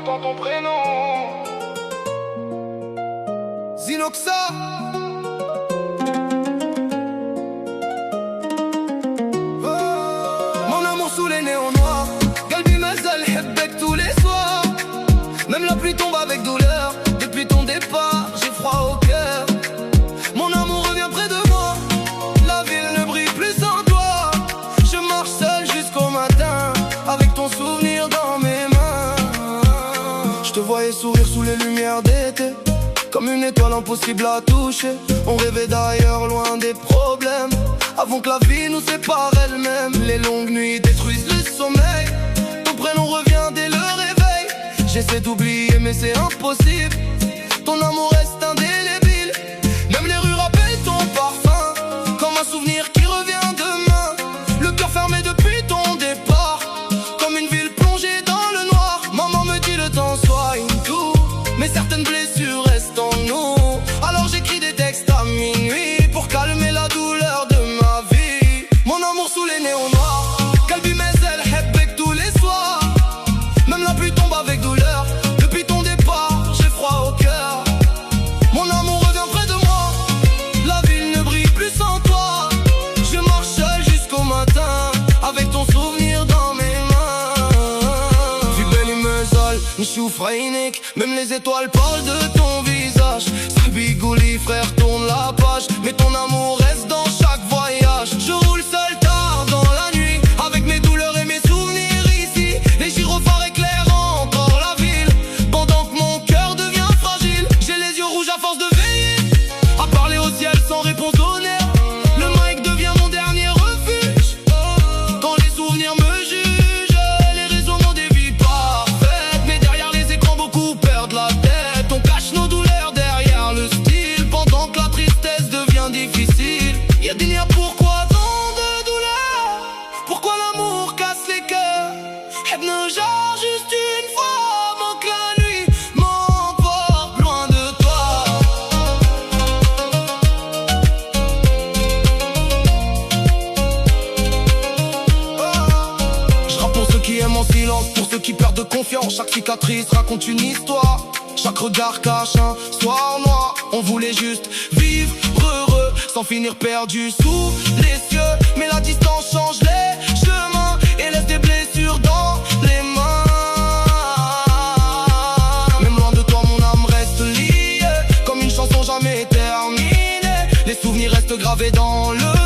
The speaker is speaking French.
j'entends ton prénom. Zinoxa. Mon amour sous les néons noirs, Galbi Mazal Hebbek tous les soirs. Même la pluie tombe avec douleur. Depuis ton départ, j'ai froid au cœur. Mon amour revient près de moi. La ville ne brille plus sans toi. Je marche seul jusqu'au matin, avec ton souvenir dans mes mains. Je te voyais sourire sous les lumières d'été, comme une étoile impossible à toucher. On rêvait d'ailleurs, loin des problèmes, avant que la vie nous sépare elle-même. Les longues nuits détruisent le sommeil. Ton prénom revient dès le réveil. J'essaie d'oublier mais c'est impossible. Ton amour reste indélébile. Même les rues rappellent ton parfum, comme un souvenir qui revient demain. Le cœur fermé depuis ton départ, comme une ville plongée dans le noir. Maman me dit le temps soigne tout, mais certaines blessures restent en nous. Alors j'écris des textes à minuit pour calmer la douleur de ma vie. Mon amour sous les néons noirs, Galbi Mazal Hebbek tous les soirs. Même la pluie tombe avec douleur. Depuis ton départ, j'ai froid au cœur. Mon amour revient près de moi. La ville ne brille plus sans toi. Je marche seul jusqu'au matin, avec ton souvenir dans mes mains. Fi Beli Mazal, Nchouf Reinik. Même les étoiles parlent de ton visage. Sabigouli frère, tourne la page, mais ton amour reste dans chaque voyage. Je roule seul tard dans la nuit, avec mes douleurs et mes souvenirs ici. Les gyrophares éclairent encore la ville, pendant que mon cœur devient fragile. J'ai les yeux rouges à force de veiller, à parler au ciel sans réponse honnête. Le mic devient mon dernier refuge, quand les souvenirs me jugent. Les réseaux m'ont des vies parfaites, mais derrière les écrans beaucoup perdent la tête. On cache nos douleurs derrière le style, pendant que la tristesse devient difficile. Y'a des liens, pourquoi tant de douleur? Pourquoi l'amour casse les cœurs? Hebne genre juste une fois, manque la nuit, m'emporte loin de toi. Je rappe pour ceux qui aiment en silence, pour ceux qui perdent confiance. Chaque cicatrice raconte une histoire, chaque regard cache un soir noir. On voulait juste vivre heureux, sans finir perdu sous les cieux. Mais la distance change les chemins et laisse des blessures dans les mains. Même loin de toi mon âme reste liée, comme une chanson jamais terminée. Les souvenirs restent gravés dans le